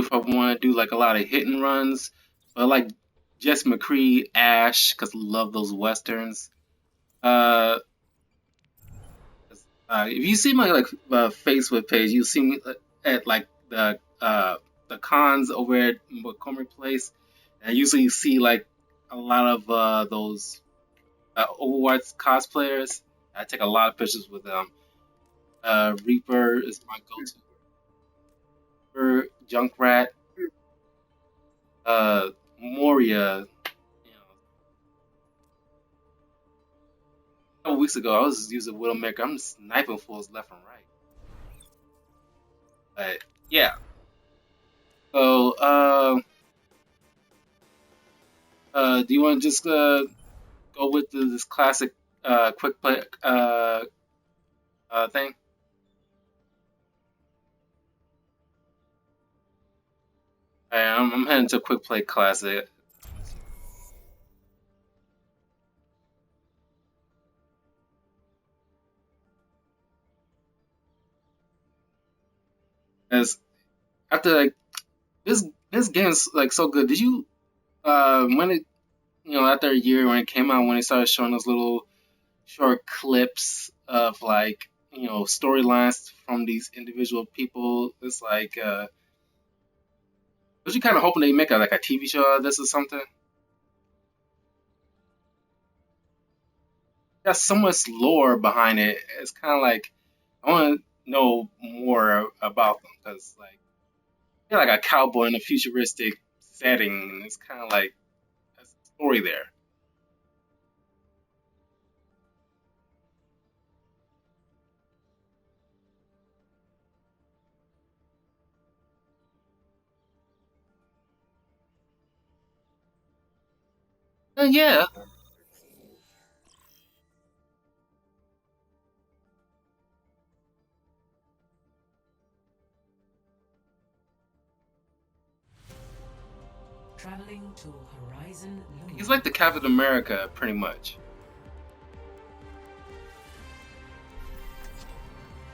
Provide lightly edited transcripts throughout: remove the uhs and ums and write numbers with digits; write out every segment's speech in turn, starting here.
if I want to do like a lot of hit and runs. But like Jess McCree, Ash, because I love those westerns. Uh, if you see my like Facebook page, you'll see me at like the cons over at Montgomery Place. And I usually see like a lot of those Overwatch cosplayers. I take a lot of pictures with them. Reaper is my go-to. Reaper, Junkrat, Moria. You know, a couple weeks ago, I was using Widowmaker. I'm sniping fools left and right. But yeah. So, do you want to just go with this classic quick play thing? Alright, I'm heading to quick play classic. As after like this game's like so good. Did you when it after a year when it came out, when they started showing those little short clips of like storylines from these individual people, it's like was you kind of hoping they make like a TV show out of this or something? Got so much lore behind it. It's kind of like I want to know more about them because like they're like a cowboy in a futuristic setting, and it's kind of like a story there. Yeah. Traveling to Horizon Lunar. He's like the Captain America, pretty much.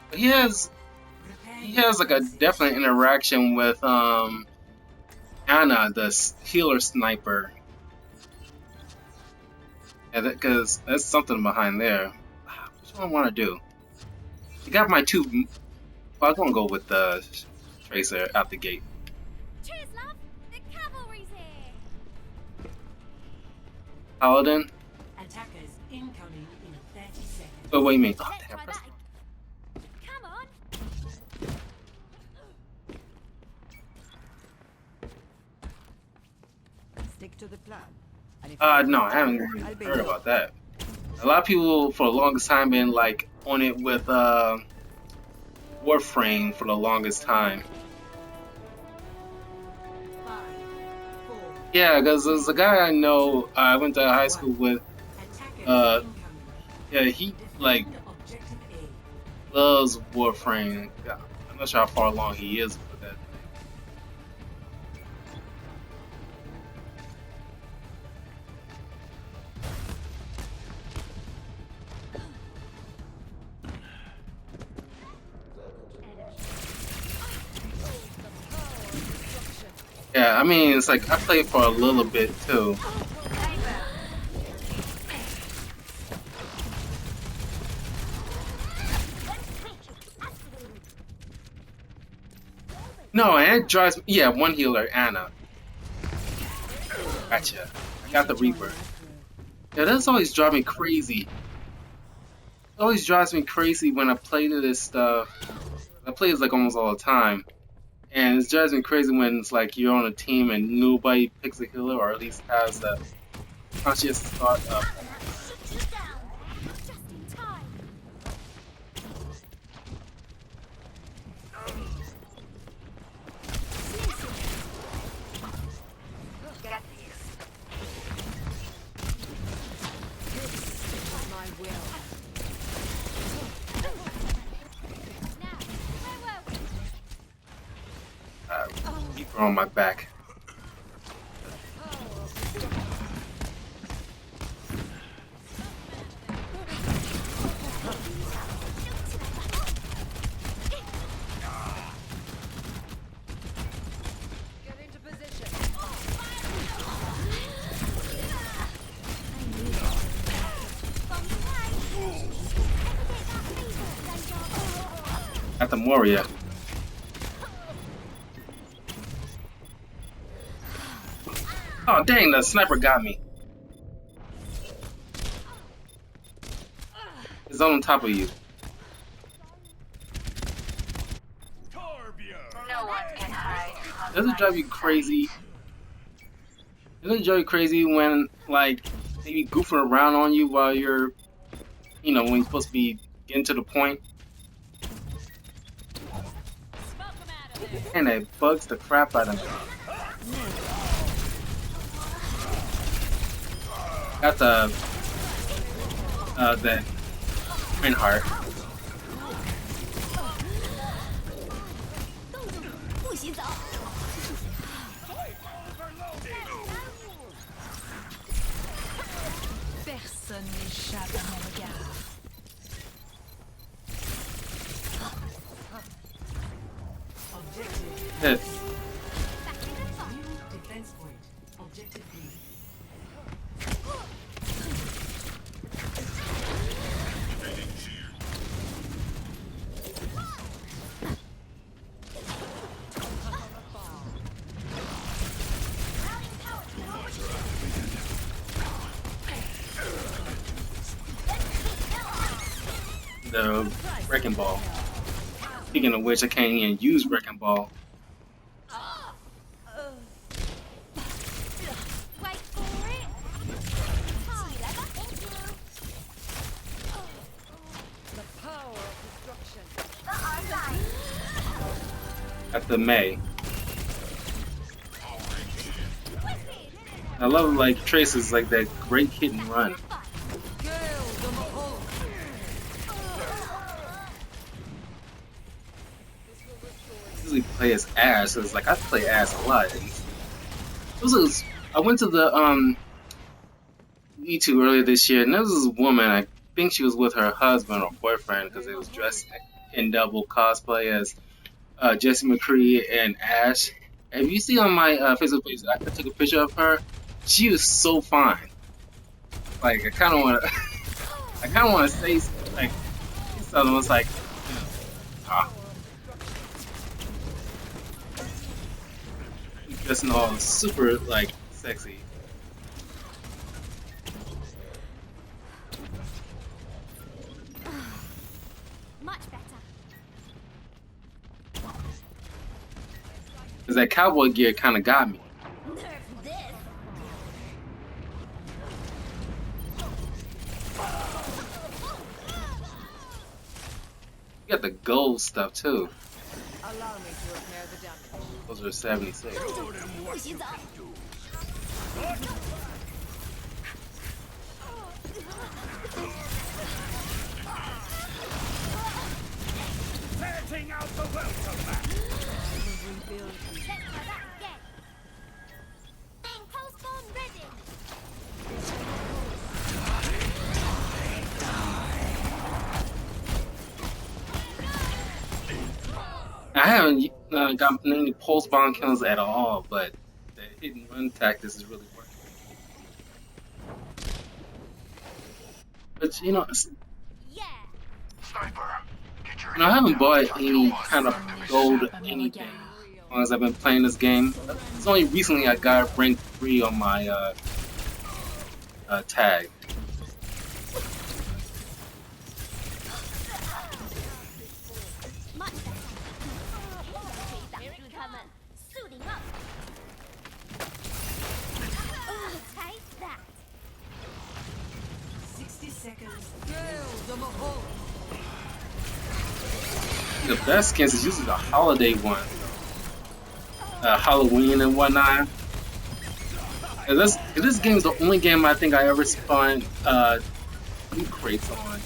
But he has like a definite interaction with Anna, the healer sniper. Yeah, because that's something behind there. Which one I want to do? You got my two. Well, I'm gonna go with the Tracer out the gate. Cheers, love. The cavalry's here. Paladin. Attackers incoming in 30 seconds. Oh, what do you mean? Oh, Let's damn, try press- that. Come on. Stick to the plan. And if no, I haven't heard about that. A lot of people for the longest time been like on it with Warframe for the longest time. 5, 4, Yeah, because there's a guy I know I went to high school with. Attackers incoming. Yeah, he like Defend objective A. loves Warframe. Yeah, I'm not sure how far along he is with that. Yeah, I mean, it's like I played for a little bit too. No, and it drives me. Yeah, one healer, Anna. Gotcha. I got the Reaper. Yeah, that's always drive me crazy. It always drives me crazy when I play this stuff. I play this like almost all the time. And it drives me crazy when it's like you're on a team and nobody picks a healer or at least has the conscious thought of. Shut you down. Just in time. get this. This is my will. Now, where were we? Reaper on my back. the Moria. Oh dang, the sniper got me. It's on top of you. No one can hide. Does it drive you crazy? Does it drive you crazy when like they be goofing around on you while you're, you know, when you're supposed to be getting to the point? And it bugs the crap out of me. Got the that Reinhardt. Personne n'échappe à mon regard. Objective. Hit. New defense point. Objective B. The Wrecking Ball. Speaking of which, I can't even use Wrecking Ball. Wait for it. Clever. Thank you. The power of destruction. At the May. I love like Trace's like that great hit and run. Usually play as Ash, so it's like I play Ash a lot. I went to the E2 earlier this year, and there was this woman. I think she was with her husband or boyfriend because they was dressed in double cosplay as Jesse McCree and Ash. And if you see on my Facebook page, I took a picture of her. She was so fine. Like I kind of want to say like something was like, dressing all super like sexy. Much better. Cause that cowboy gear kind of got me. Nerf this. You got the gold stuff too. Allow me to repair the damage. Those are 76. Setting out the welcome mat. Rebuild. Let's try that again. Pulse bomb ready. I haven't got any pulse bomb kills at all, but the hit and run tactics is really working. But you know, Yeah. I haven't bought any kind of gold anything as long as I've been playing this game. It's only recently I got rank 3 on my tag. Much better. Here it comes. Suiting up. Take that. 60 seconds. The best skins is usually the holiday one, Halloween and whatnot. And this game is the only game I think I ever spawned loot crates on.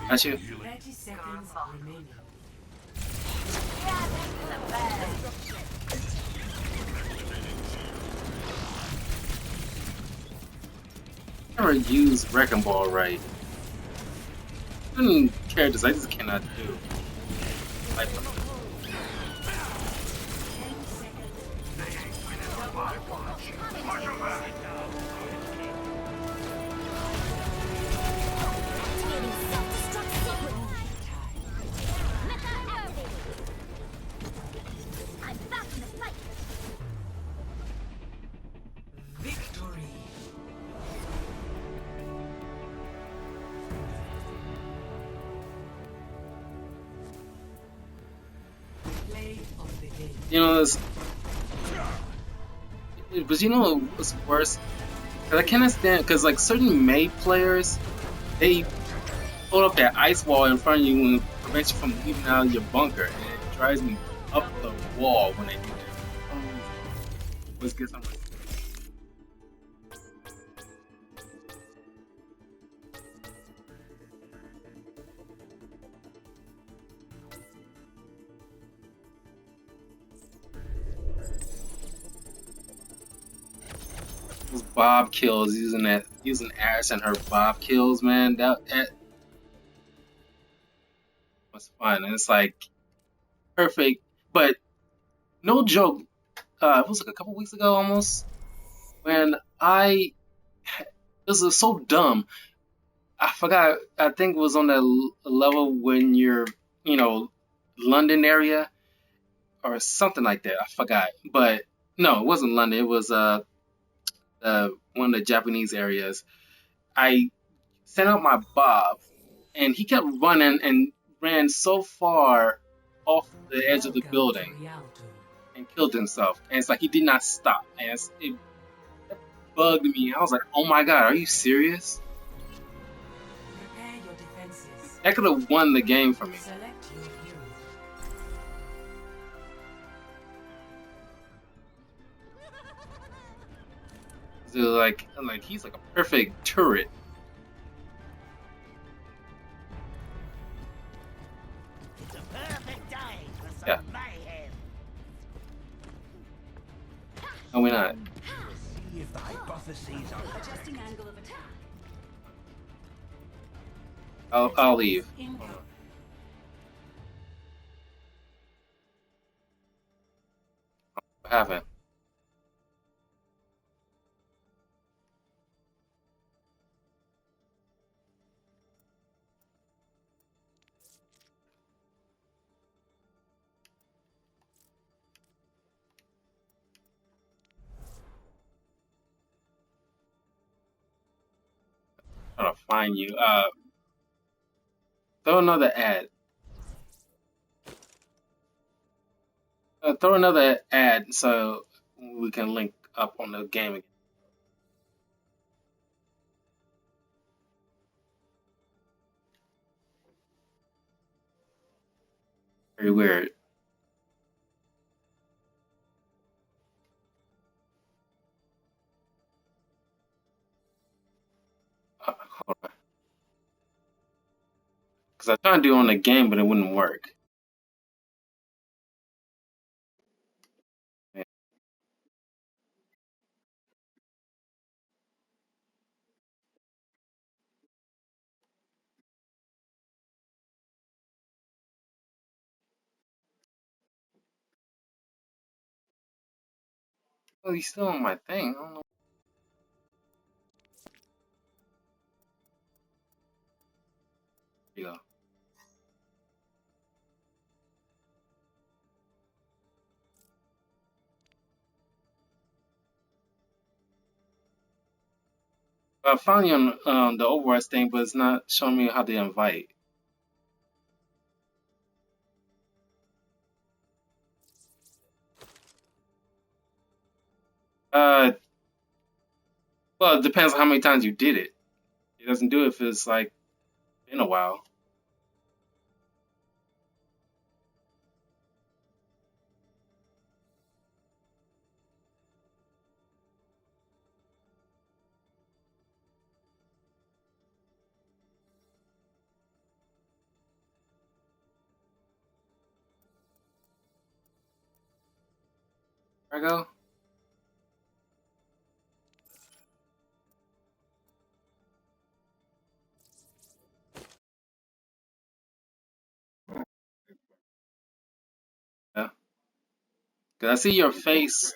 That's you. 30 seconds remaining. I never used Wrecking Ball right. Certain characters I just cannot do. Like, 10 You know, but you know what's worse? 'Cause I can't stand because like certain May players, they put up that ice wall in front of you and prevents you from leaving out of your bunker, and it drives me up the wall when they do that. Let's get some. Those bob kills using Ash and her bob kills, man. That was fun, and it's like perfect. But no joke, it was like a couple weeks ago almost when this is so dumb. I forgot. I think it was on that level when you're, you know, London area or something like that. I forgot, but no, it wasn't London. It was one of the Japanese areas. I sent out my Bob, and he kept running and ran so far off the edge of the Welcome to building Rialto. and killed himself. And it's like he did not stop, and it bugged me. I was like, "Oh my god, are you serious?" Prepare your defenses. That could have won the game for me. Select your hero. So like he's like a perfect turret. It's a perfect day for some Yeah, mayhem. no, we're not. See if the hypotheses are Adjusting angle of attack. I'll leave. Incoming. What happened? I'm trying to find you. Throw another ad. Throw another ad so we can link up on the game again. Very weird. Hold on. Because I tried to do it on the game, but it wouldn't work. Yeah. Oh, he's still on my thing. I don't know. There you go. I found you on the Overwatch thing, but it's not showing me how to invite. Uh, well, it depends on how many times you did it. It doesn't do it if it's like been a while. There I go. Yeah. 'Cause I see your face.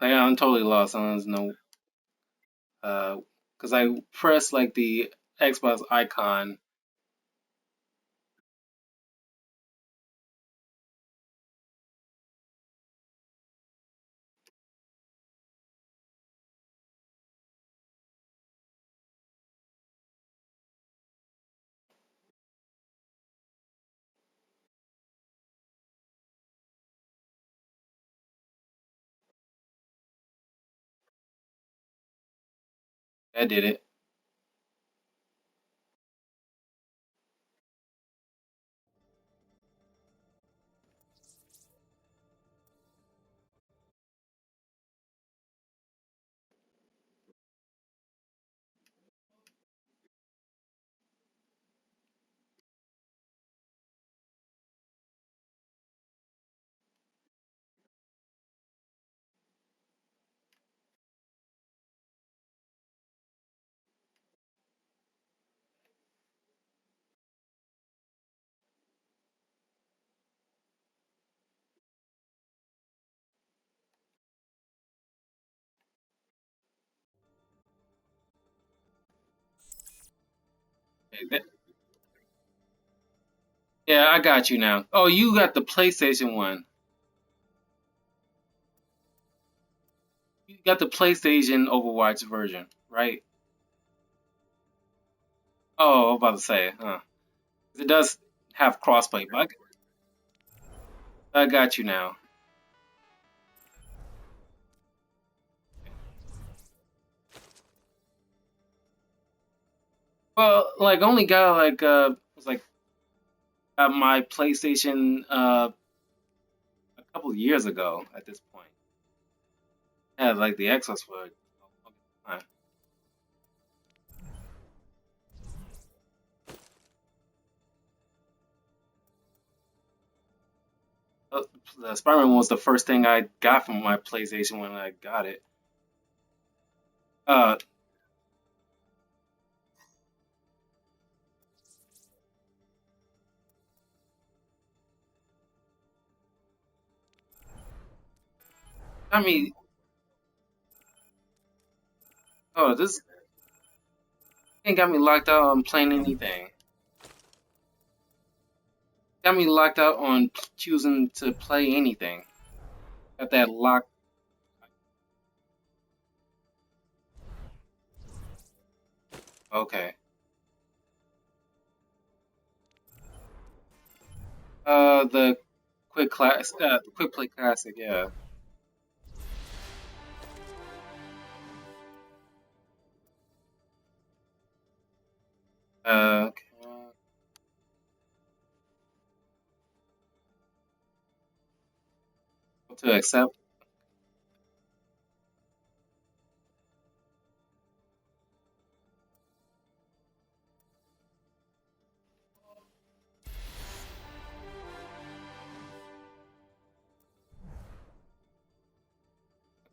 Like, I'm totally lost. I don't know. Because I pressed like the Xbox icon. I did it. Yeah, I got you now. Oh, you got the PlayStation one. You got the PlayStation Overwatch version, right? Oh, I was about to say, huh? It does have crossplay, but I got you now. Well, like only got like was like my PlayStation a couple of years ago at this point. I had like the Xbox for a long time. Uh, The Spider-Man was the first thing I got from my PlayStation when I got it. Uh, I mean, oh, this thing got me locked out on playing anything. Got me locked out on choosing to play anything. Got that lock. Okay. The quick play classic. Yeah. Okay. To accept.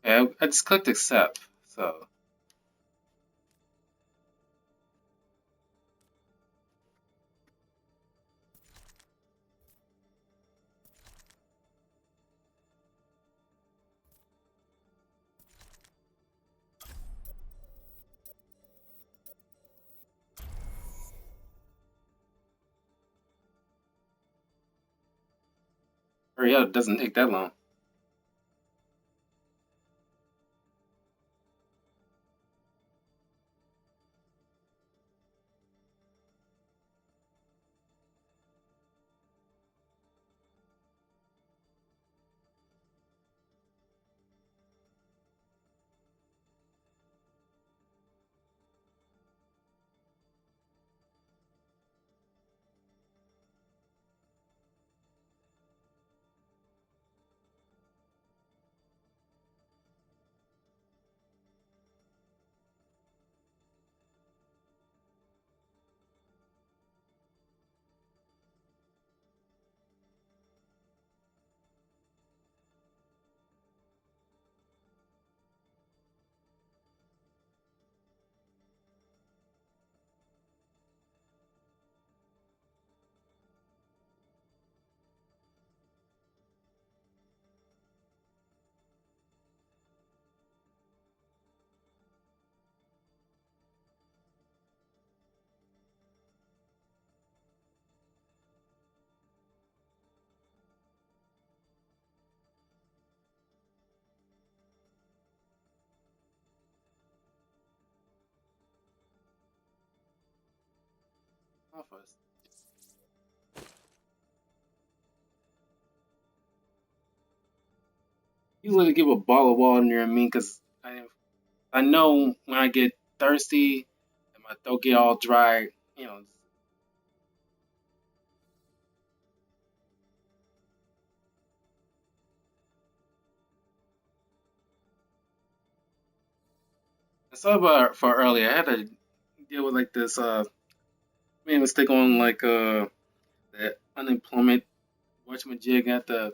Okay, I just clicked accept. So, hurry up! It doesn't take that long. off us. Usually give a ball of water near me because I know when I get thirsty and my throat get all dry, you know. Sorry about for earlier. I had to deal with like this made a mistake on like the unemployment jig. I had to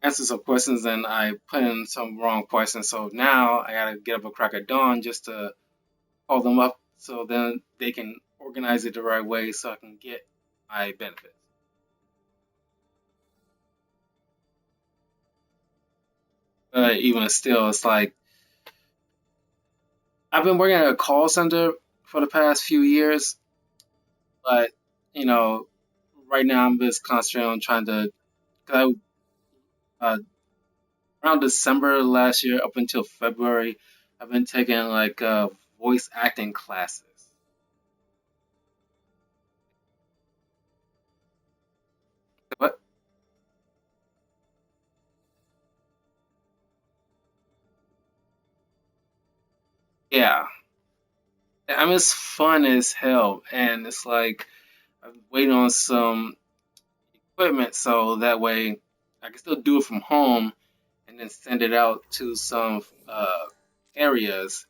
answer some questions and I put in some wrong questions. So now I gotta get up a crack of dawn just to call them up so then they can organize it the right way so I can get my benefits. But even still, it's like I've been working at a call center for the past few years, but you know, right now I'm just concentrating on trying to. Cause around December last year up until February, I've been taking like voice acting classes. But yeah, I mean it's fun as hell, and it's like I'm waiting on some equipment so that way I can still do it from home and then send it out to some areas.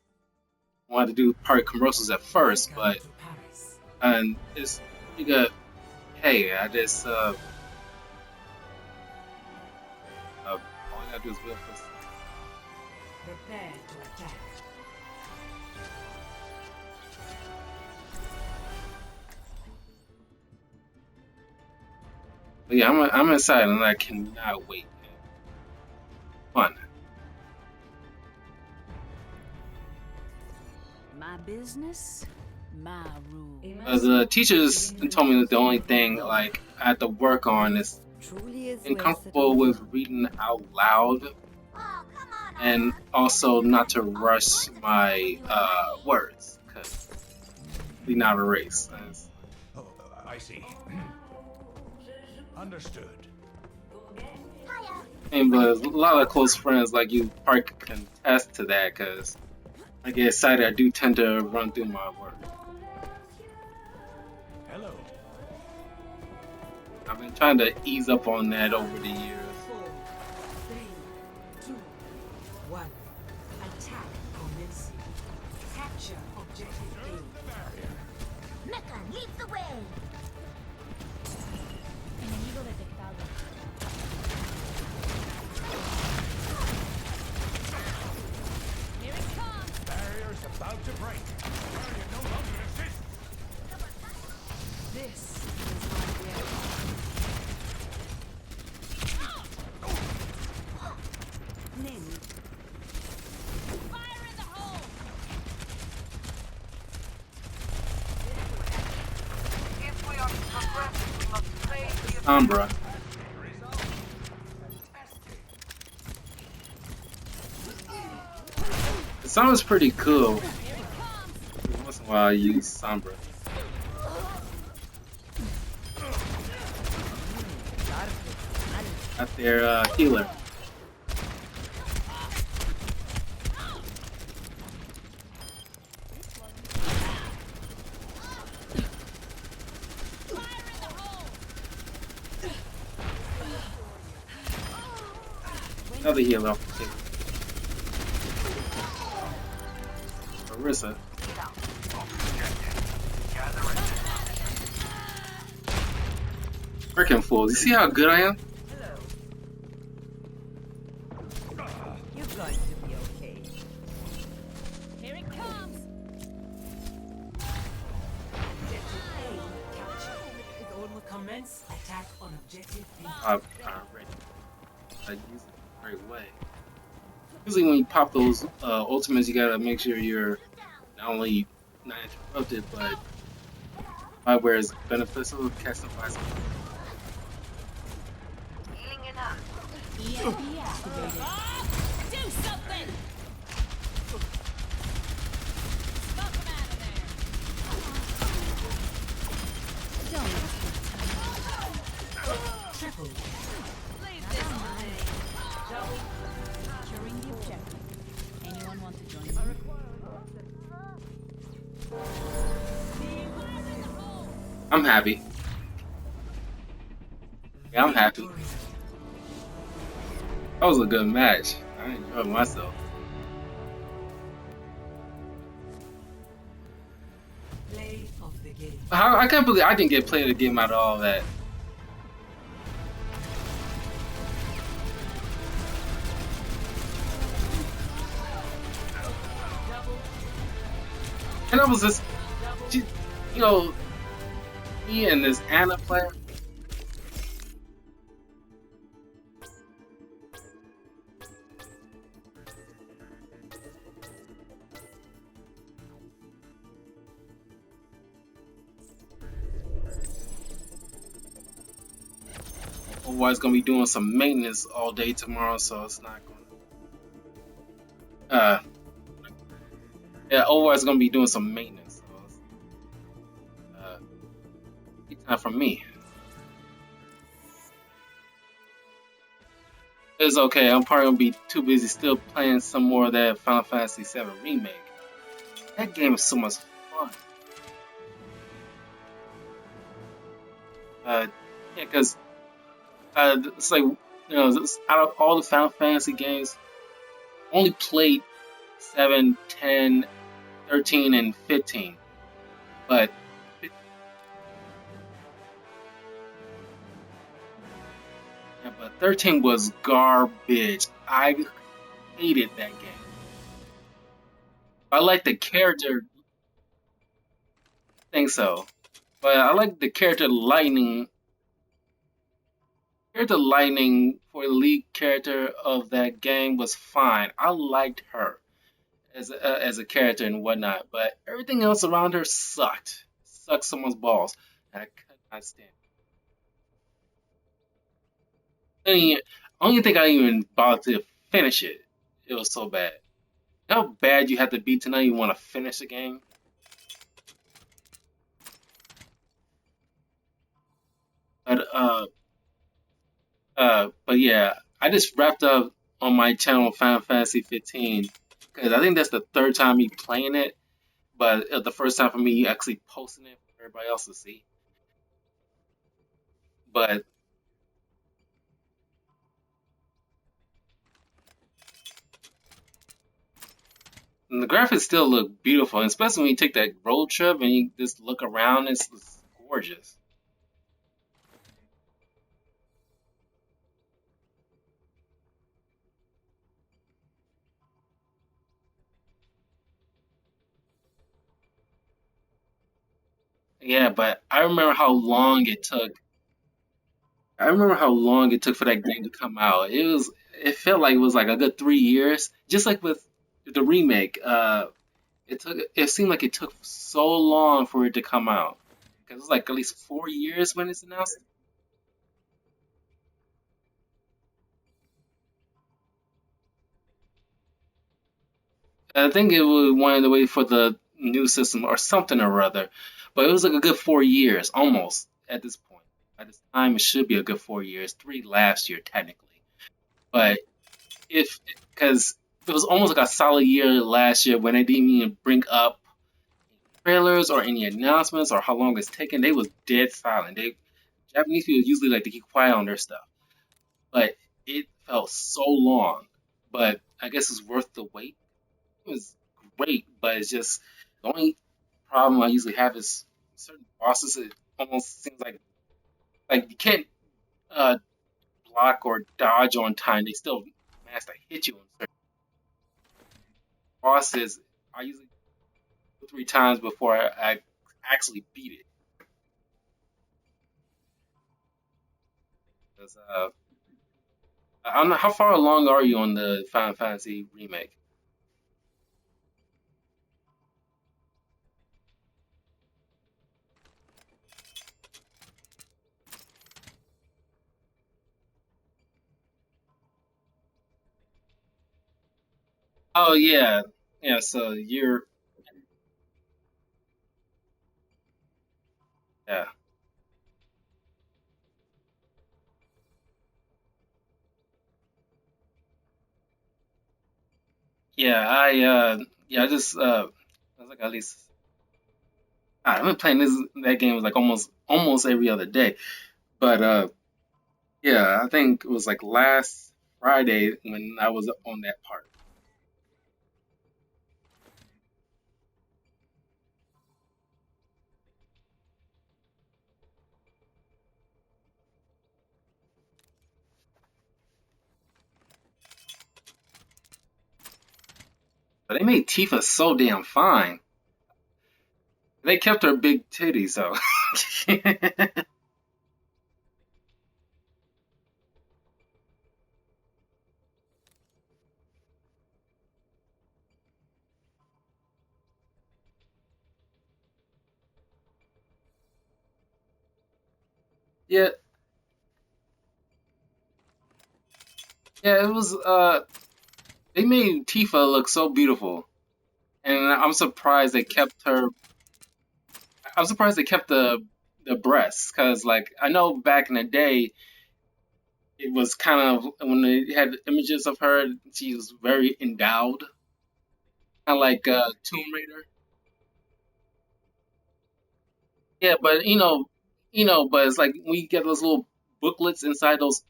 I wanted to do part commercials at first, Welcome but to Paris. and it's pretty good. Hey, I just all I gotta do is wait for. Prepare to attack. But yeah, I'm excited and I cannot wait. Fun. My business, my rules. The teachers told me that the only thing like I had to work on is Truly is being well comfortable said. with reading out loud Oh, come on, and also not to rush my words because we're not a race. Oh, I see. Understood. And but a lot of close friends like you probably can attest to that because I get excited. I do tend to run through my work. Hello. I've been trying to ease up on that over the years. 4, 3, 2, 1. Attack commencing. Capture objective A. Mecha, lead the way. Enemigo detectado. Here it comes. Barrier's about to break. Barrier no longer exists. This is my way. Name Fire in the hole. If we are to progress, we must play the Sombra. The Sombra's pretty cool. Once in a while I use Sombra. Got their healer. Another healer off the table. Marissa. Freaking fools. You see how good I am? you're going to be okay. Here it comes. Objective A captured. Commence attack on objective B. I'm ready. I use it the right way. Usually when you pop those ultimates, you gotta make sure you're not only not interrupted, but where it's beneficial to catch them by some. healing enough. EMP activated. Do something. Smoke him out of there. I'm happy. Yeah, I'm happy. Victory. That was a good match. I enjoyed myself. Play of the game. I can't believe I didn't get played of the game out of all that. And I was just, you know, me and this Anna player. Overwatch gonna be doing some maintenance all day tomorrow, so it's not gonna. Uh, yeah, Overwatch gonna be doing some maintenance, so it's time for me. It's okay. I'm probably gonna be too busy still playing some more of that Final Fantasy VII remake. That game is so much fun. Uh, yeah, because it's like out of all the Final Fantasy games, only played 7, 10, 13, and 15. But yeah, but 13 was garbage. I hated that game. I like the character, think so, but I like the character Lightning. Character Lightning for the lead character of that game was fine. I liked her as a character and whatnot, but everything else around her sucked. Sucked someone's balls. And I could not stand. I mean, I don't even think I even bothered to finish it. It was so bad. How bad you have to be to know you want to finish the game? But but yeah, I just wrapped up on my channel Final Fantasy 15 because I think that's the third time me playing it, but the first time for me actually posting it for everybody else to see. But the graphics still look beautiful, and especially when you take that road trip and you just look around, it's gorgeous. Yeah, but I remember how long it took. I remember how long it took for that game to come out. It felt like it was like a good 3 years, just like with the remake. It seemed like it took so long for it to come out because it's like at least 4 years when it's announced. I think it was wanted to wait for the new system or something or other, but it was like a good 4 years almost at this point. At this time, it should be a good 4 years. Three last year technically, but if because it was almost like a solid year last year when they didn't even bring up trailers or any announcements or how long it's taken. They was dead silent. They Japanese people usually like to keep quiet on their stuff, but it felt so long. But I guess it's worth the wait. It was great, but it's just the only problem I usually have is certain bosses. It almost seems like you can't uh, block or dodge on time. They still manage to hit you on certain bosses. I usually do 3 times before I actually beat it. 'Cause, I don't know how far along are you on the Final Fantasy remake? Oh yeah, yeah. So you're yeah. Yeah, I just I was like at least. I've been playing that game like almost every other day. But yeah, I think it was like last Friday when I was on that part. But they made Tifa so damn fine. They kept her big titties, so yeah, yeah. It was they made Tifa look so beautiful, and I'm surprised they kept the breasts, cause like I know back in the day it was kind of when they had images of her, she was very endowed, kind of like Tomb Raider. Yeah, but but it's like when you get those little booklets inside those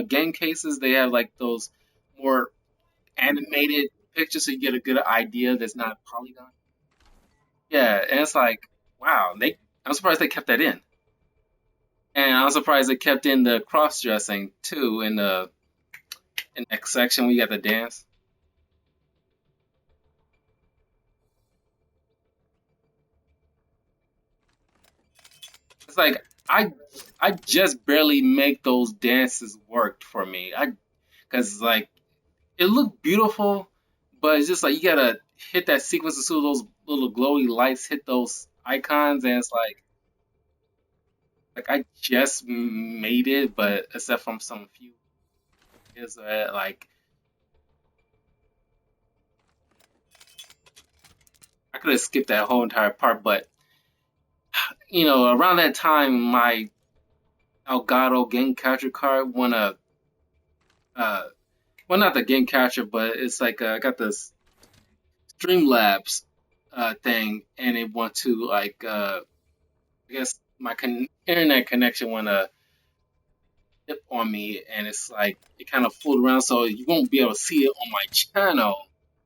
game cases, they have like those more animated pictures, so you get a good idea that's not polygon. Yeah, and it's like, wow, I'm surprised they kept that in, and I'm surprised they kept in the cross dressing too in that section where you got the dance. It's like I just barely make those dances work for me. I because like it looked beautiful, but it's just like you gotta hit that sequence as soon as those little glowy lights hit those icons, and it's like I just made it, but except from some few is like I could have skipped that whole entire part, but around that time my Elgato game capture card won a uh well, not the game capture, but it's like I got this Streamlabs thing, and it want to like I guess my internet connection want to dip on me, and it's like it kind of fooled around, so you won't be able to see it on my channel.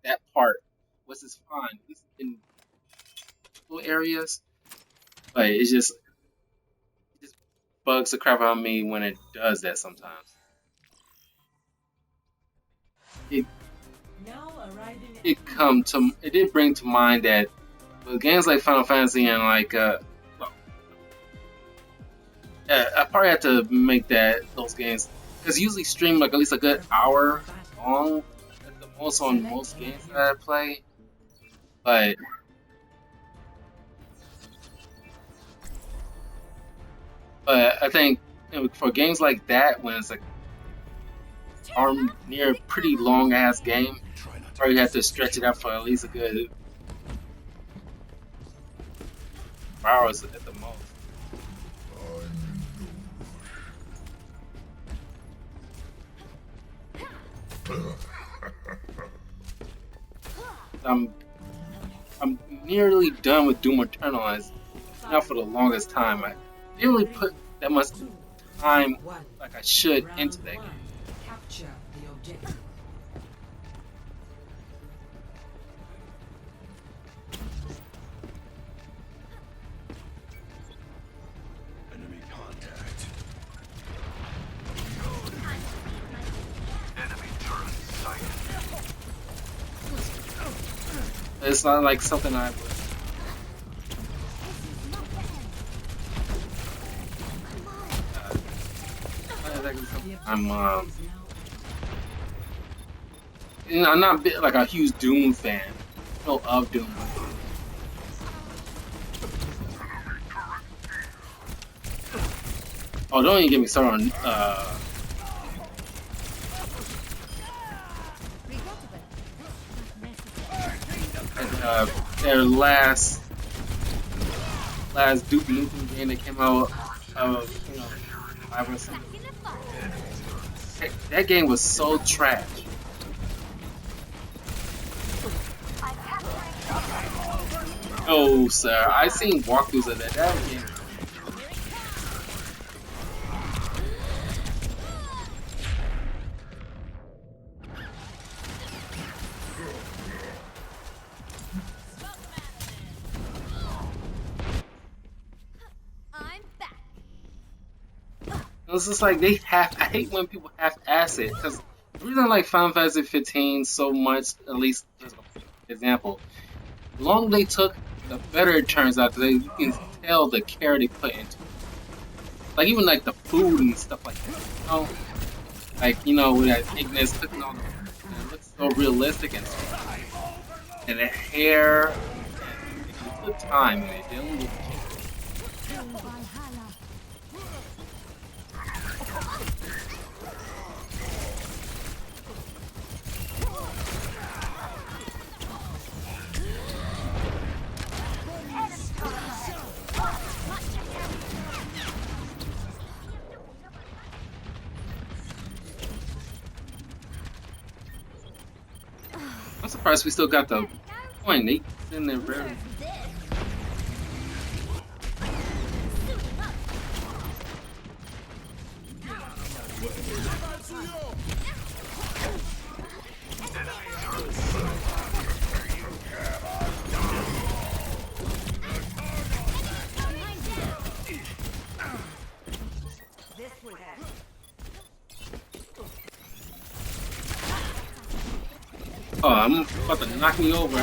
That part, which is fine, at least in little areas, but it just bugs the crap out of me when it does that sometimes. It Now arriving at it did bring to mind that with games like Final Fantasy and like well, yeah, I probably have to make those games because usually stream like at least a good hour long at the most on most games that I play. But I think for games like that, when it's like arm near a pretty long ass game, probably have to stretch it out for at least a good hours at the most. I'm I'm nearly done with Doom Eternal. Now for the longest time. I didn't really put that much time like I should into that game. capture the objective. Enemy contact. It's not like something I would. Not exactly something I'm not like a huge Doom fan. No, of Doom. Oh, don't even get me started on their last Duke Nukem game that came out of 5 or something. That game was so trash. Oh, sir, I seen walkthroughs of that. That game. I'm back. It's just like they have. I hate when people half-ass it because the reason I like Final Fantasy 15 so much, at least as an example, the longer they took, the better it turns out because you can tell the care they put into it. Like even like the food and stuff like that. Like with that Ignis cooking all the food, and it looks so realistic and the hair and they took time and they dealing with I'm surprised we still got the point. They sitting there very. This will help. Oh, I'm about to knock me over.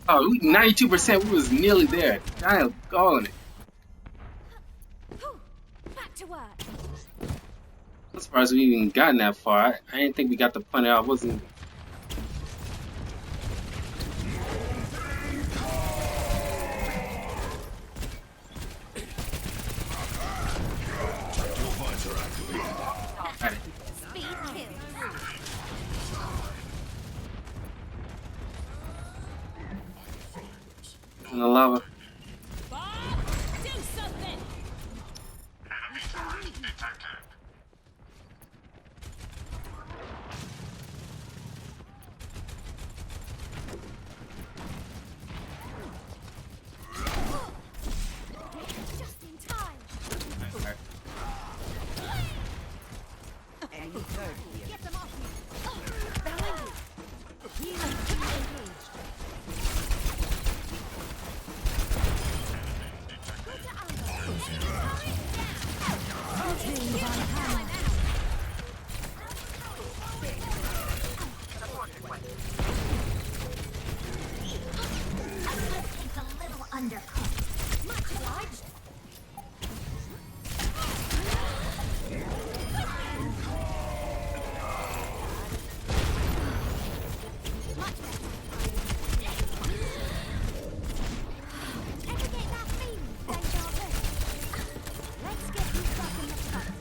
Oh, 92%. We was nearly there. I'm calling it. Back to work. I'm surprised we even gotten that far. I didn't think we got the point out. I wasn't. Speed kill. In the lava. Do something. Just in time. Enemy third here. Get them off me. Behind you. Healing. Engaged. It's a little undercooked. Much obliged. Ever get that feeling, deja vu? Let's get you back in the fight.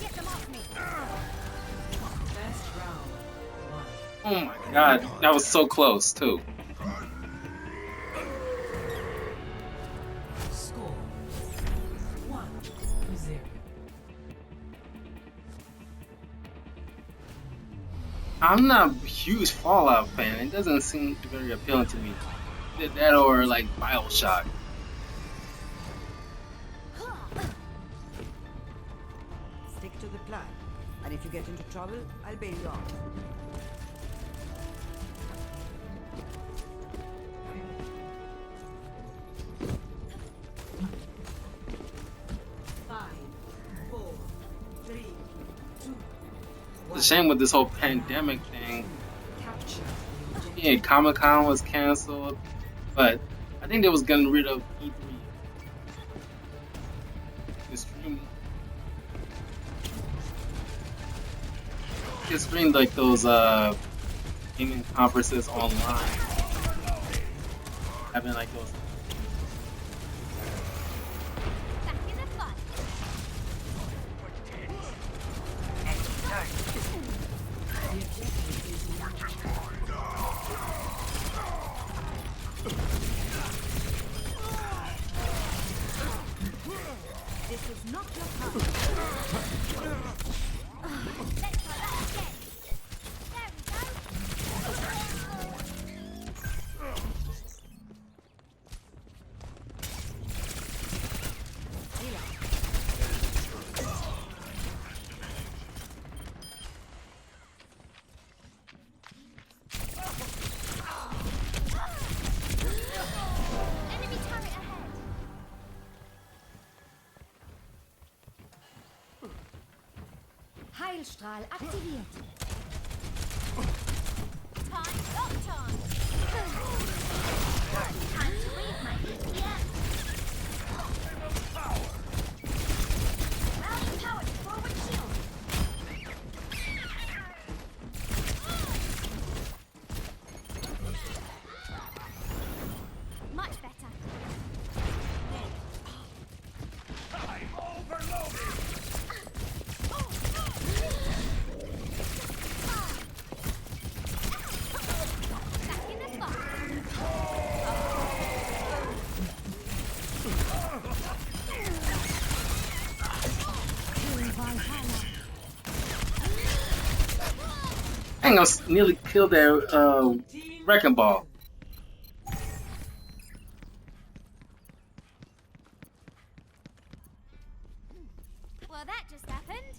Get them off me. Best round. One. Oh my god, that was so close too. Score 1-0. I'm not a huge Fallout fan. It doesn't seem very appealing to me. Either that or like BioShock. Stick to the plan. And if you get into trouble, I'll bail you out. Five, four, three, two, It's a shame with this whole pandemic thing. capture. Yeah, Comic-Con was canceled, but I think they was getting rid of E3. The stream. They streamed like those gaming conferences online. Having like those. Back in the fight. Mark your path. Let's try that again. There we go. Enemy turret ahead. Heilstrahl aktiviert. Time, lock time. Time to read my EPM. Rally power to forward shield. Much better. I'm overloaded. Back in the box. Dang, I nearly killed that wrecking ball. Well, that just happened.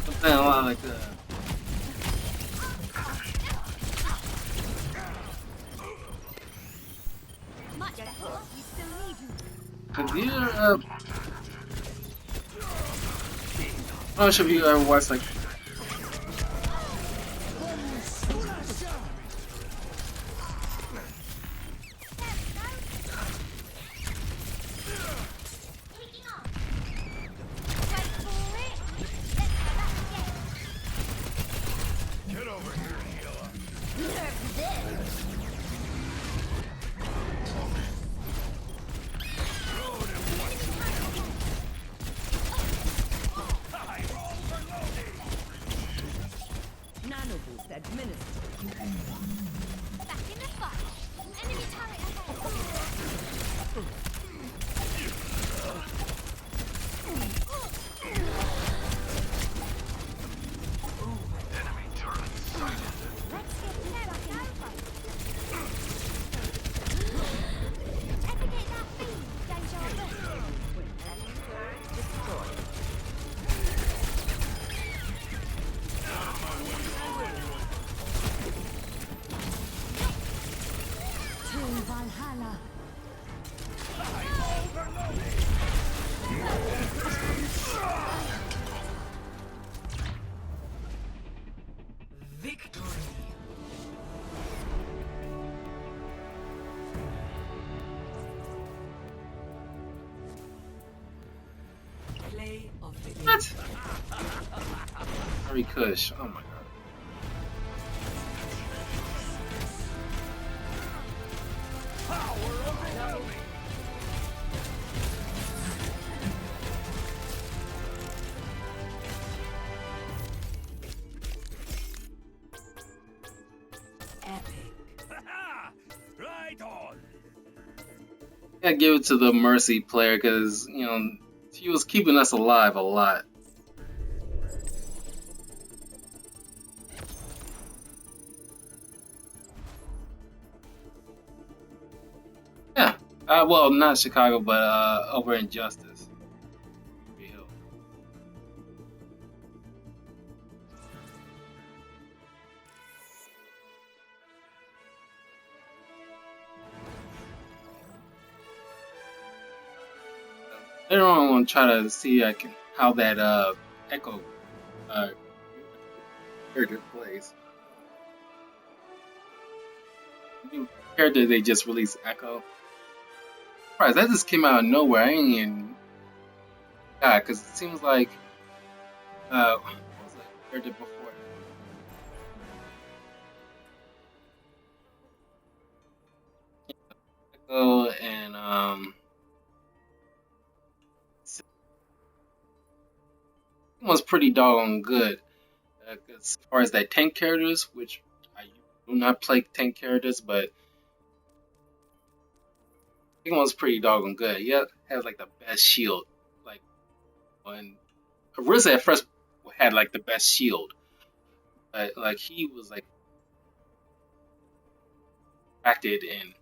Something a lot like Much better. We still need you. have you I'm not sure if you ever watched like Kicking off. Wait for it. Let's try that again. Get over here, Sheila. Nerf this. I'm overloaded. Nano boost administered. Back in the fight. Enemy turret ahead. Enemy turret sighted. Let's get back in the fight. Ever get that feeling? Deja vu. Destroyed. To Valhalla. Victory. Play of the game. what? Harry Kush. Oh my god. Power overwhelming. Epic. Right on. Gotta give it to the Mercy player because, you know, she was keeping us alive a lot. Yeah. Well, not Chicago, but over in Justice. Hill. Later on, I'm gonna try to see how that Echo character plays. New character they just released, Echo. Surprised that just came out of nowhere. I ain't even because it seems like what was that character before? Echo and it was pretty doggone good. Because as far as that tank characters, which I do not play tank characters, but I think one's pretty doggone good. He has like the best shield. Like when Arisa at first had like the best shield, but like he was like acted in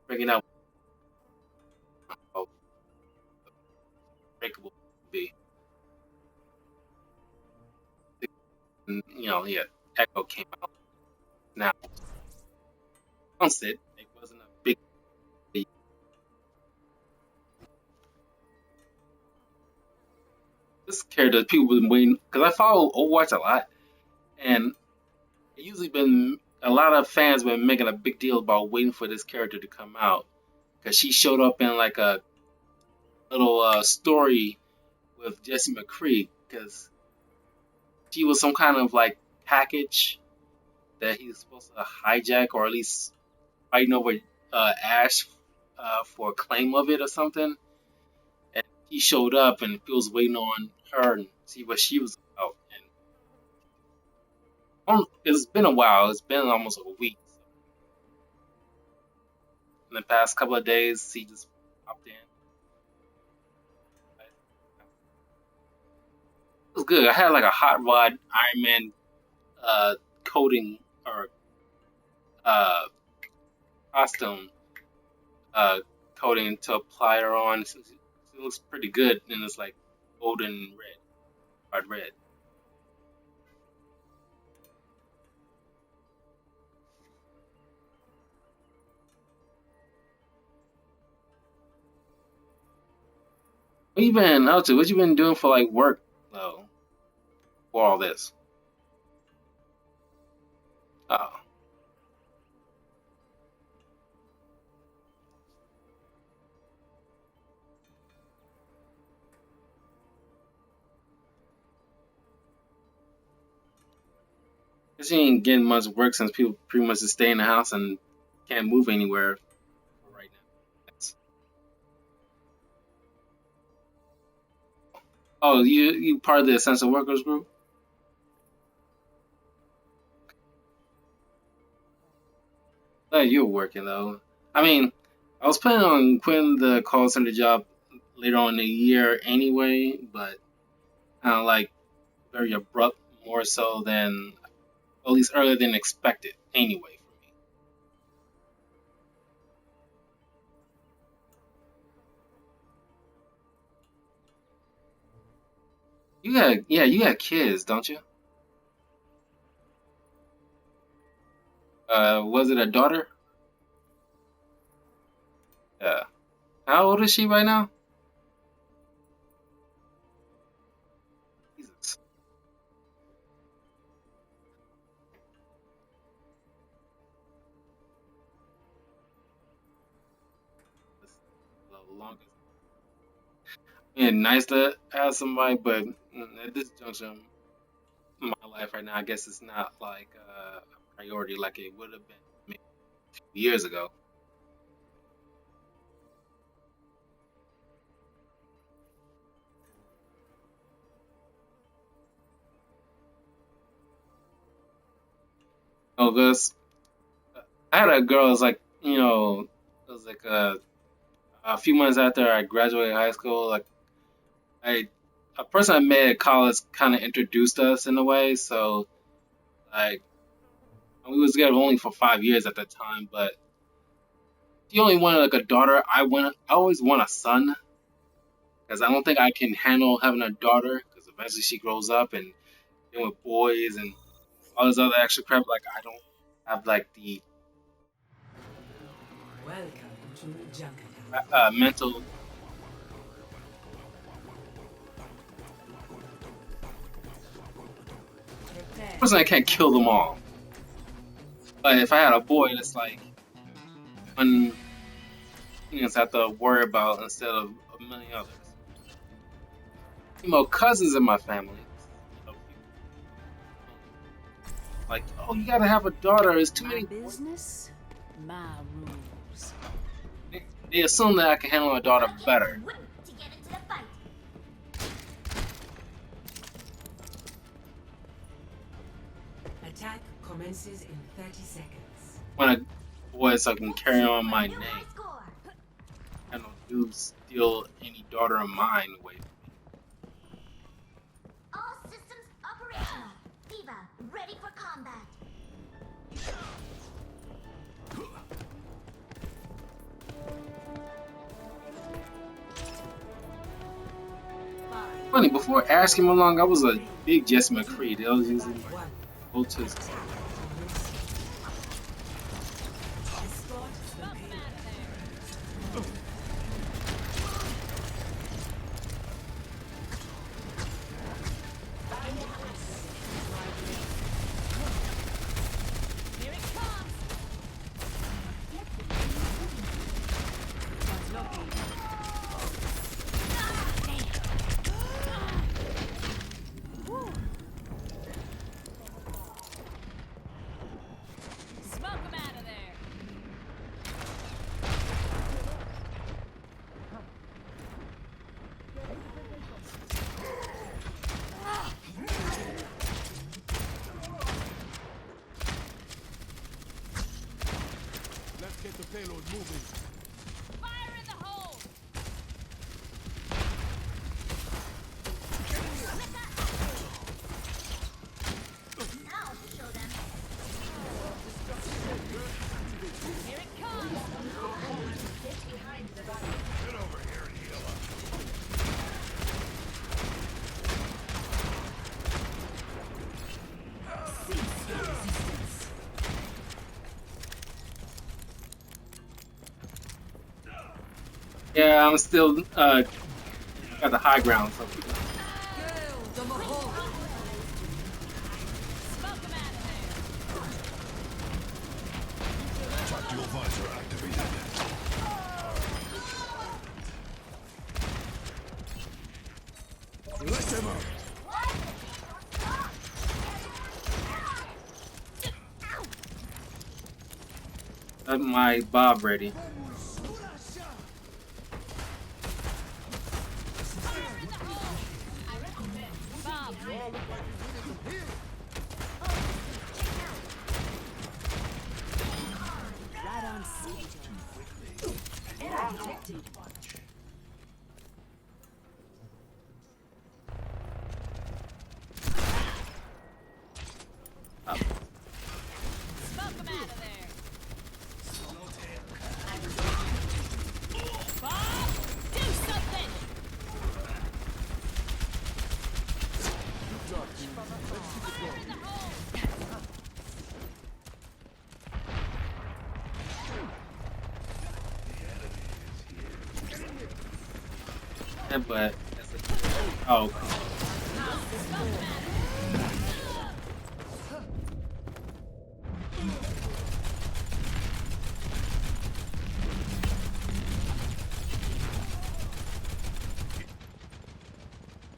bringing out how breakable it could be. And, you know, yeah, Echo came out. Now, announced it. It wasn't a big deal. This character people been waiting because I follow Overwatch a lot, and it usually been a lot of fans been making a big deal about waiting for this character to come out because she showed up in like a little story with Jesse McCree because she was some kind of like package that he was supposed to hijack or at least fighting over Ash for a claim of it or something. And he showed up and he was waiting on her and see what she was about. And it's been a while. It's been almost a week. So in the past couple of days, he just popped in. It was good. I had like a hot rod Iron Man coating or costume coating to apply her on. It looks pretty good, and it's like golden red, hard red. What you been up to? What you been doing for like work though? For all this? Oh, guess you ain't getting much work since people pretty much just stay in the house and can't move anywhere for right now. Oh, you part of the essential workers group? You're working though. I mean, I was planning on quitting the call center job later on in the year anyway, but kind of like very abrupt, more so than at least earlier than expected anyway for me. You got kids, don't you? Was it a daughter? Yeah. How old is she right now? Jesus. That's the longest. Yeah, nice to have somebody, but at this juncture in my life right now, I guess it's not like a priority like it would have been maybe a few years ago. Oh, because I had a girl. It was like it was like a few months after I graduated high school. Like I, a person I met at college kind of introduced us in a way. So like we was together only for 5 years at that time, but she only wanted like a daughter. I always want a son because I don't think I can handle having a daughter because eventually she grows up and dealing with boys and all this other extra crap. Like I don't have like the Welcome to Jungle. mental Prepare. person that can't kill them all. But if I had a boy, it's like one things I have to worry about instead of a million others. Cousins in my family. You know, like, oh, you gotta have a daughter. There's too My many. business, my rules. They assume that I can handle a daughter better. To get into the fight. commences in 30 seconds. When a boy so I can carry on my name. High score. I don't do steal any daughter of mine away from me. All systems operational. Diva, ready for combat. Funny, before Ash came along, I was a big Jesse McCree. I was using One. Lotus. Escort located. Here it comes. Smoke him out of there. Let's get the payload moving. Fire in the hole. Now show them. Here it comes. Get over here and heal up. Yeah, I'm still got the high ground. So. Smoke him out of there. Tactical visor activated. Let them out. Got my Bob ready. Bob, Right on CJ. smoke him out of there. Bob, do something. Fire in the hole. Yeah, but oh,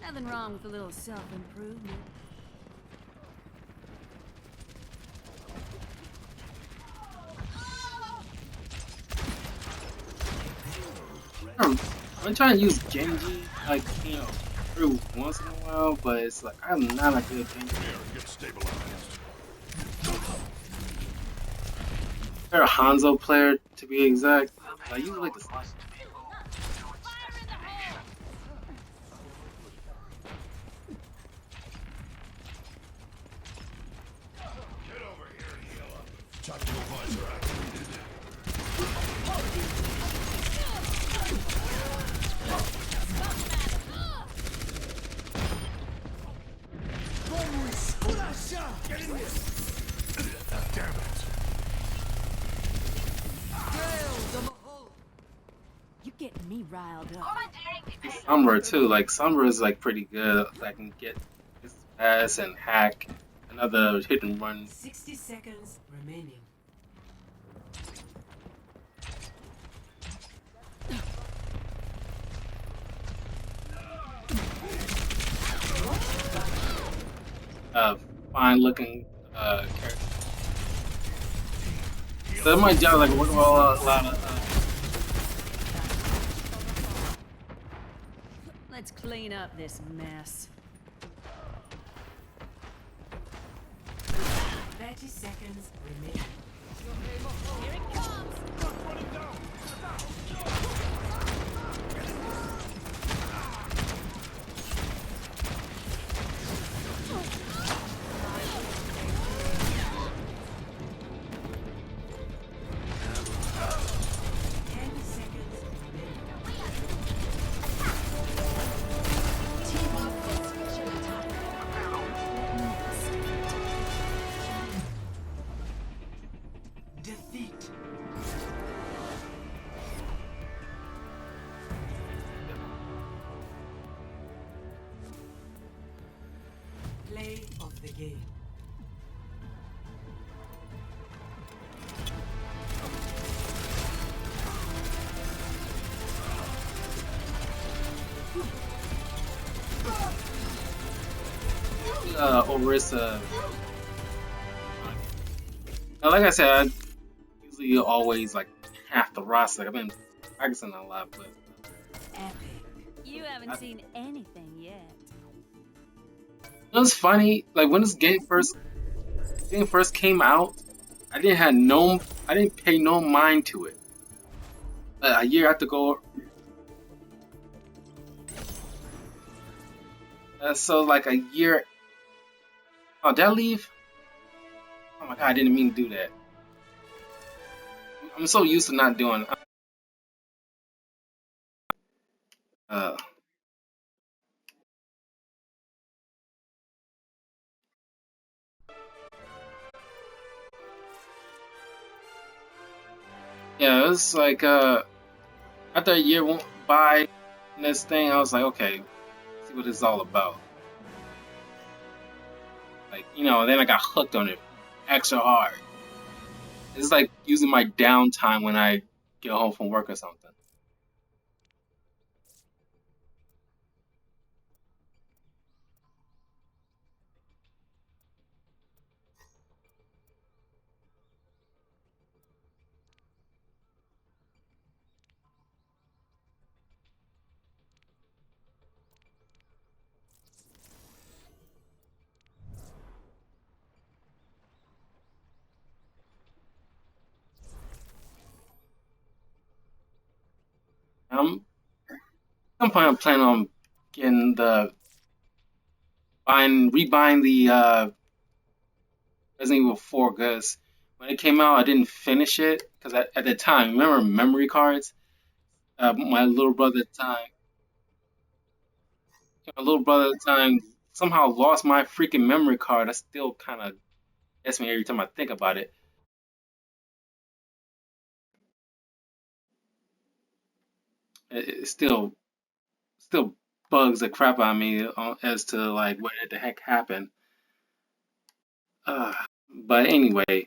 Nothing wrong with a little self-improvement. I'm trying to use Genji, like, you know, every once in a while, but it's like I'm not a good Genji. Here, get stabilized. They're a Hanzo player to be exact. I usually like the Fire in the hole. Get over here and heal up. Tactical visor activated. Get in here! Damn it! You're getting me riled up. Sombra too. Like Sombra is like pretty good. I can get his ass and hack another hit and run. 60 seconds remaining. Fine looking character. So my job like working with a lot of. Let's clean up this mess. Bet 30 seconds remaining. Here it comes! Defeat. Play of the game. Over its like I said, I usually always like half the roster. I've been practicing a lot, but Epic. You haven't seen anything yet. it was funny. Like when this game first came out, I didn't pay no mind to it. A year after go, so like a year. Oh, did I leave? Oh my god, I didn't mean to do that. I'm so used to not doing. Uh, yeah, it was like after a year went by, and this thing, I was like, okay, see what it's all about. Like, then I got hooked on it extra hard. It's like using my downtime when I get home from work or something. I'm, at some point, I'm planning on getting rebuying the Resident Evil 4 because when it came out, I didn't finish it because at the time, remember memory cards? My little brother at the time, somehow lost my freaking memory card. That still kind of gets me every time I think about it. It still bugs the crap out of me as to like what the heck happened. But anyway, I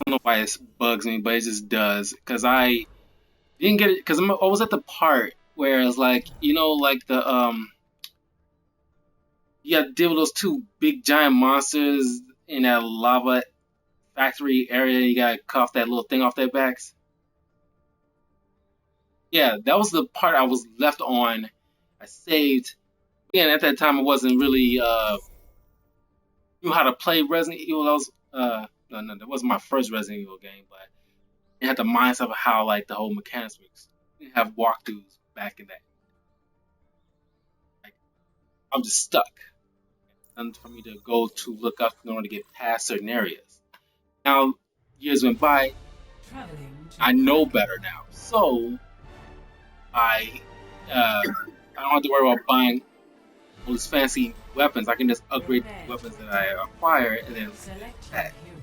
don't know why it bugs me, but it just does. Because I didn't get it. Because I was at the part where it's like like the you got to deal with those two big giant monsters in that lava factory area. You got to cut off that little thing off their backs. Yeah, that was the part I was left on. I saved. Again, at that time, I wasn't really knew how to play Resident Evil. That was no, that wasn't my first Resident Evil game, but it had the mindset of how like the whole mechanics works. You have walkthroughs back in that. Like I'm just stuck, and for me to go to look up in order to get past certain areas. Now years went by, Traveling to I know better now, so I don't have to worry about buying all these fancy weapons. I can just upgrade the weapons that I acquire, and then select your that. hero.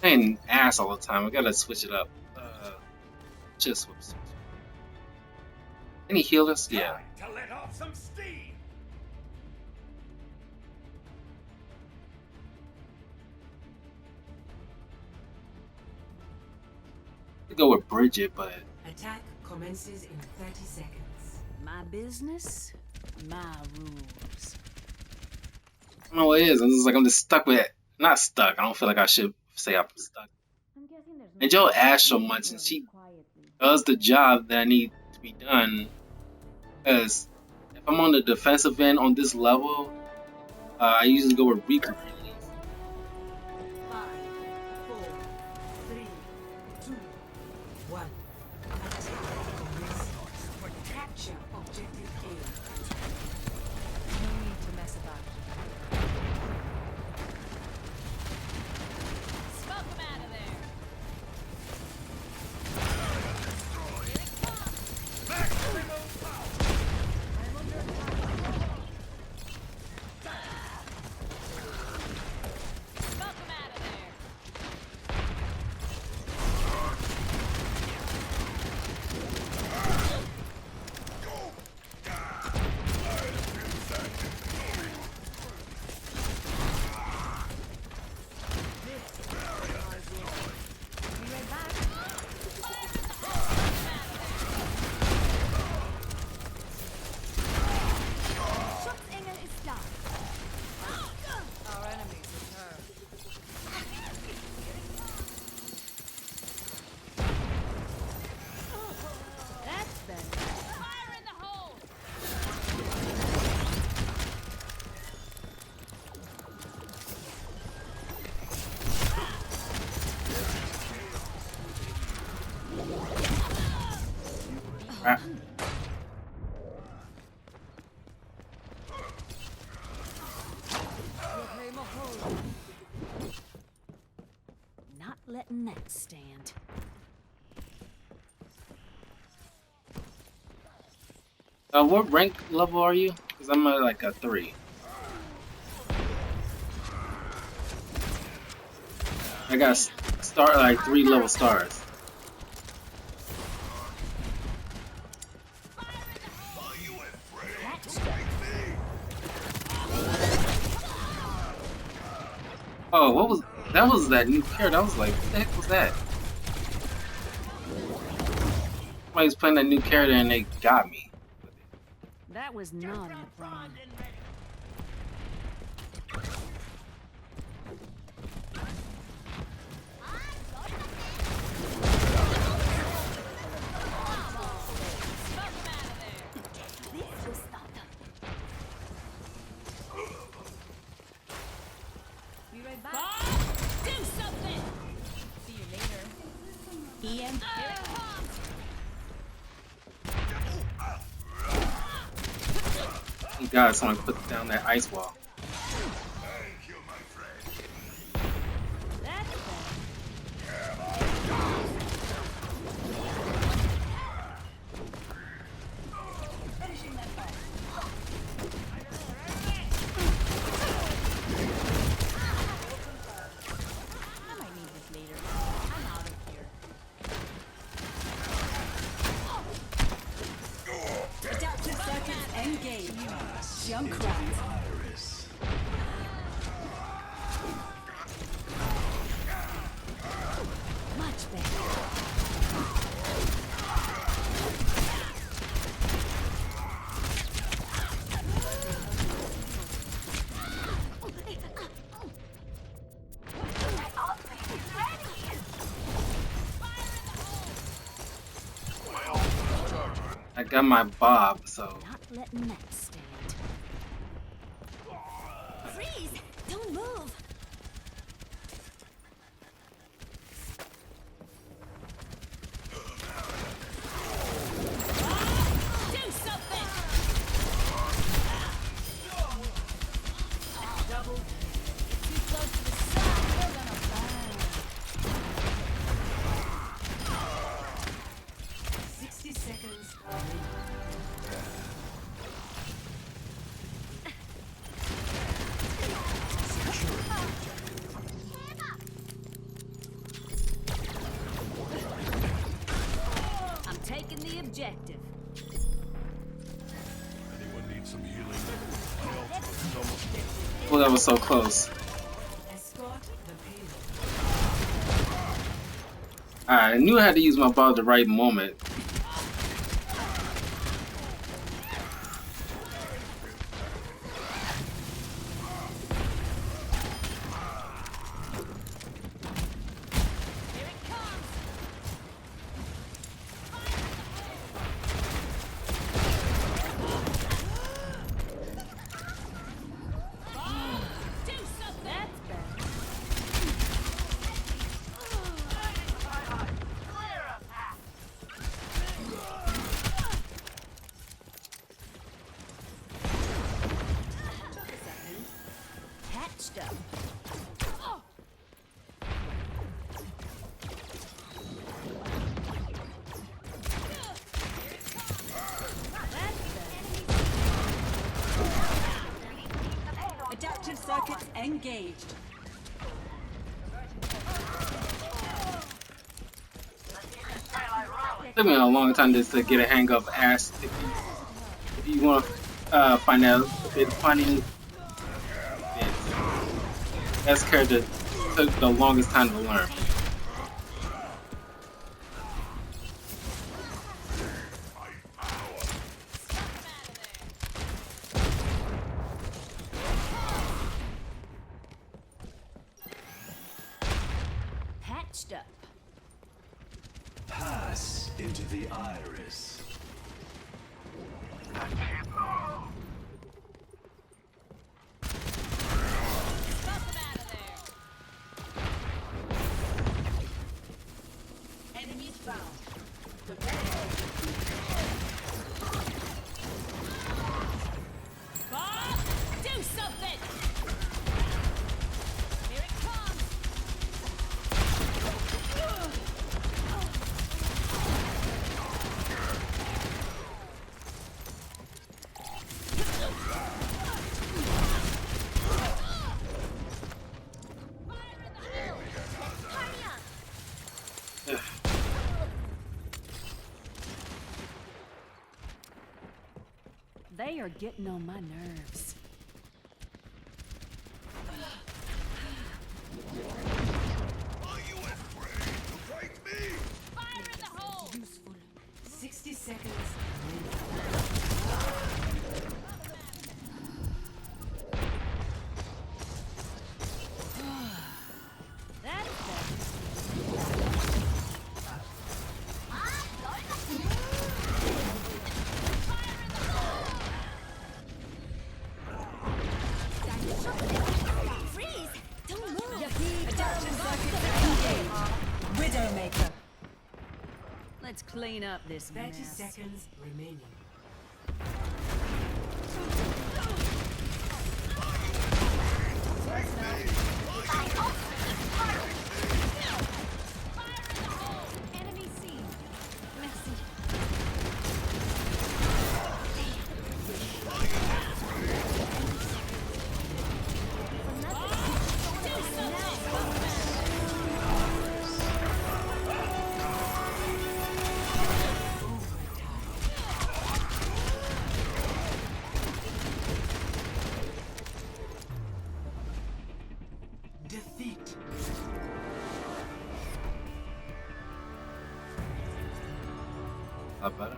Playing ass all the time. I gotta switch it up. Just whoops. Any healers? Yeah. Time to let off some steam. Could go with Bridget, but Attack commences in 30 seconds. My business, my rules. don't know what it is. I'm just like I'm just stuck with it. Not stuck. I don't feel like I should say I'm stuck. I'm guessing there's And Joe asks so much, and she does the job that I need to be done. Because if I'm on the defensive end on this level, I usually go with Reaper release. 5, 4, 3, 2, 1. Attack commence. Capture objective A. No need to mess about. Smoke them out of there. Smoke them out of there. Be right back. Schutzengel ist da. Our enemies return. That's better. Fire in the hole. Ah, Proclaim a hold. Not letting that stand. what rank level are you? Because I'm at like a 3. I got start like 3 level stars. Oh, what was that? Was that new character? I was like, what the heck was that? Somebody was playing that new character and they got me. That was not in the plan. Be right back. Do something! See you later. Ian, here it comes! Thank God someone put down that ice wall. Thank you, my friend. That's better. I might need this later. I'm out of here. Adaptive circuits engaged. Junkrat. Much better. I got my bob, so Not letting that stand. Freeze! Don't move! Do something! Double. Too close to the sun, we're gonna burn. 60 seconds. I'm taking the objective. Anyone need some healing? My ultimate is almost dead. well, that was so close. Escort the payload. I knew I had to use my bob at the right moment. Patched up. Adaptive circuits engaged. Took me a long time just to get a hang of Ash. If you want to find out if it's finding Ash character took the longest time to learn. Patched up. Pass into the iris. Bob, do something! Here it comes! They are getting on my nerves. Are you afraid to fight me? Fire in the hole! Useful. 60 seconds. That's better. Freeze! Don't move! Adaptive circuits engaged. Widowmaker. Let's clean up this 30 mess. Seconds remaining. Enemy seen. Merci. Defeat. A lot better.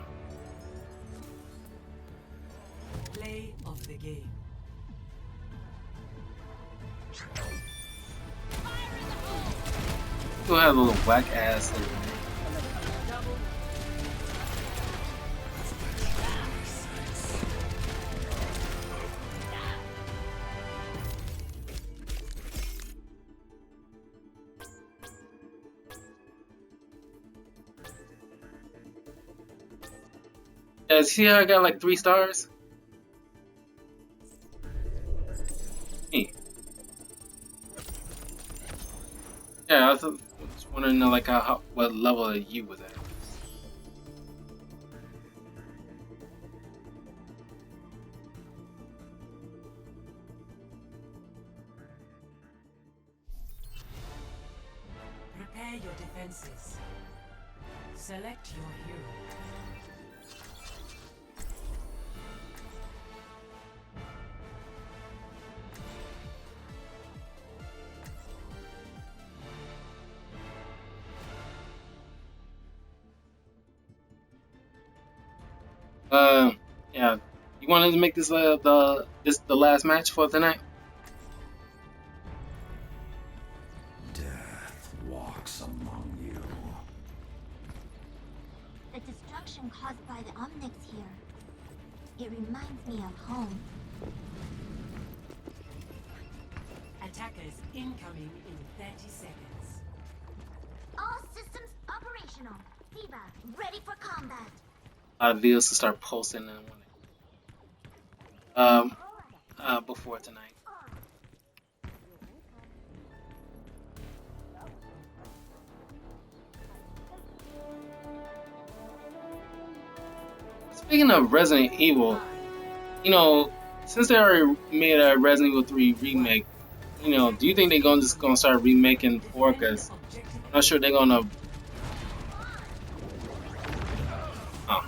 Play of the game. Still have a little whack ass. Yeah, see how I got like 3 stars? Hey. Yeah, I was just wondering like how what level you was at. Prepare your defenses. Select your hero. Yeah. You wanted to make this the last match for tonight? Death walks among you. The destruction caused by the Omnics here. It reminds me of home. Attackers incoming in 30 seconds. All systems operational. Diva, ready for combat. A lot of videos to start posting and before tonight. Speaking of Resident Evil, you know, since they already made a Resident Evil 3 remake, you know, do you think they're gonna start remaking 4? Because I'm not sure they're gonna. Oh.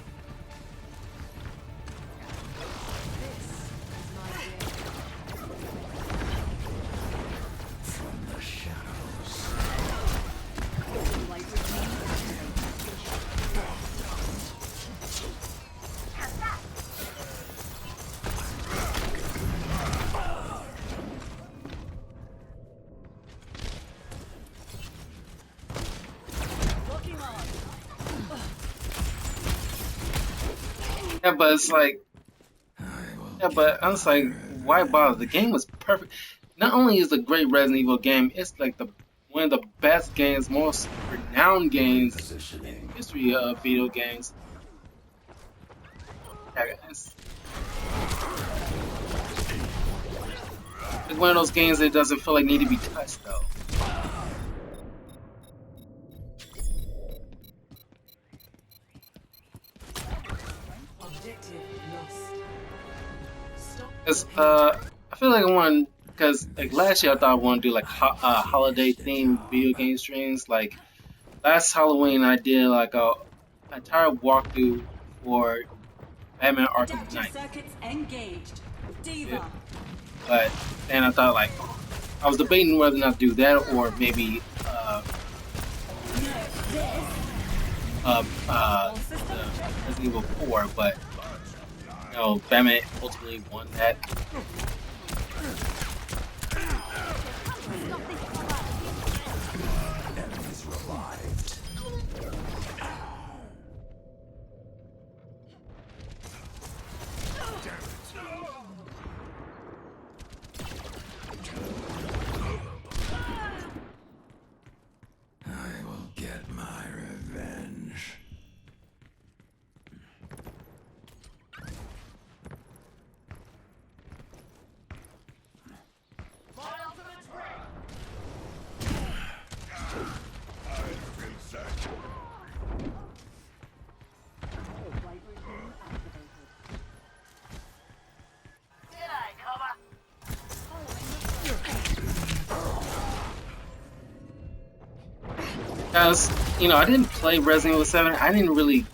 Yeah, but it's like, yeah, but I was like, why bother? The game was perfect. Not only is it a great Resident Evil game, it's like the one of the best games, most renowned games in Positioning. the history of video games. Yeah, it's like one of those games that doesn't feel like need to be touched though. Objective lost. Stop. Cause I feel like I want because like last year I thought I wanted to do like holiday themed video game streams. Like last Halloween I did like a entire walkthrough for Batman Arkham Adaptive Knight. circuits engaged. Yeah. Diva. But then I thought like I was debating whether or not to do that or maybe the Resident Evil 4, but you know, Batman ultimately won that. Enemies revived. I will get my revenge. Guys, you know, I didn't play Resident Evil 7. I didn't really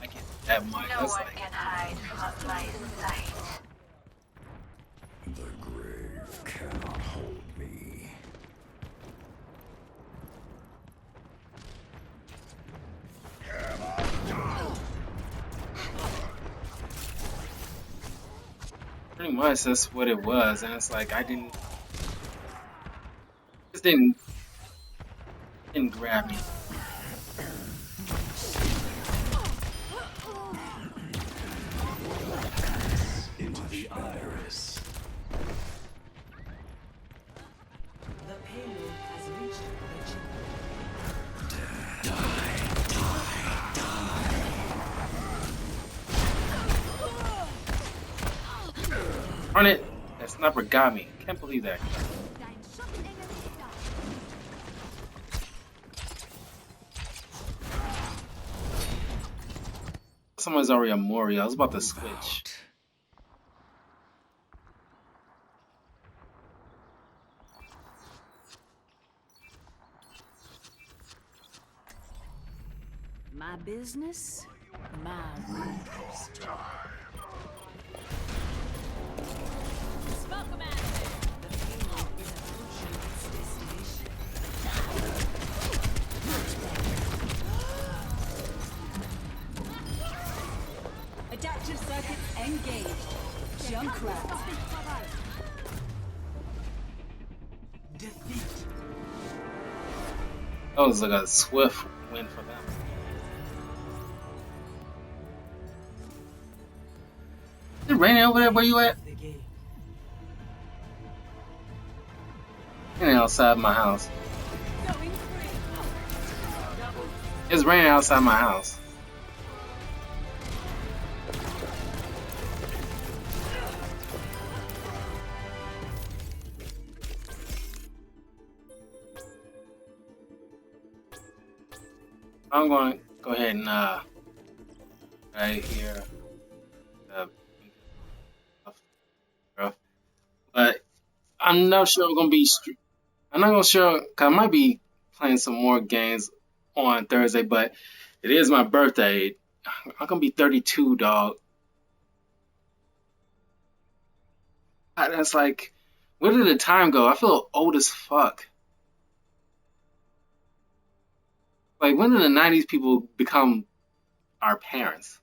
like it that much. I No was one like, can hide from my sight. The grave cannot hold me. pretty much that's what it was, and it's like I just didn't grab me. Into the iris. The payload has reached the chip. Darn it! That sniper got me. Can't believe that. Someone's already a Mori. I was about to switch. My business, my rules. Smoke 'em out. The payload is approaching its destination. Adaptive circuits engaged. Junkrat. Defeat. That was like a swift win for them. Is it raining over there? Where you at? The game. Raining outside my house. Going free. It's raining outside my house. I'm going to go ahead and right here. Uh, but I'm not sure I'm gonna be. I'm not gonna sure. Cause I might be playing some more games on Thursday, but it is my birthday. I'm gonna be 32, dog. That's like, where did the time go? I feel old as fuck. Like, when did the '90s people become our parents?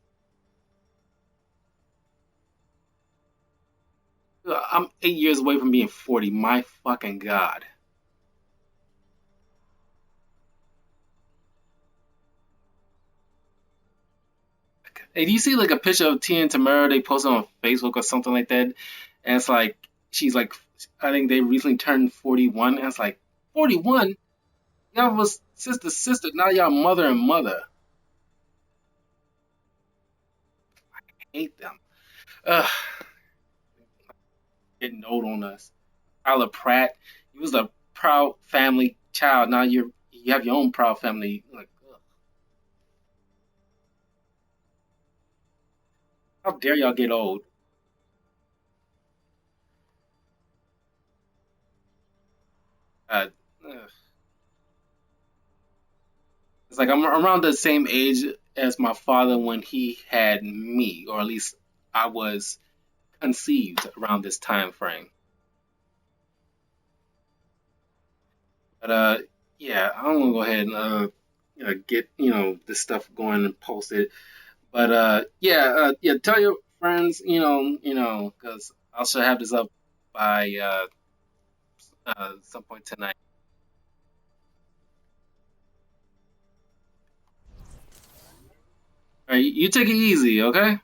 I'm 8 years away from being 40. My fucking god. Hey, do you see like a picture of Tia and Tamara they posted on Facebook or something like that? And it's like she's like, I think they recently turned 41. And it's like, 41? Y'all was sister. Now y'all mother and mother. Hate them. Ugh, getting old on us. Tyler Pratt, he was a proud family child. Now you have your own proud family. Like, ugh. How dare y'all get old? Uh, ugh. It's like I'm around the same age as my father when he had me, or at least I was conceived around this time frame. But yeah, I'm gonna go ahead and get this stuff going and post it. But yeah, yeah, tell your friends, because I should have this up by some point tonight. All right, you take it easy, okay?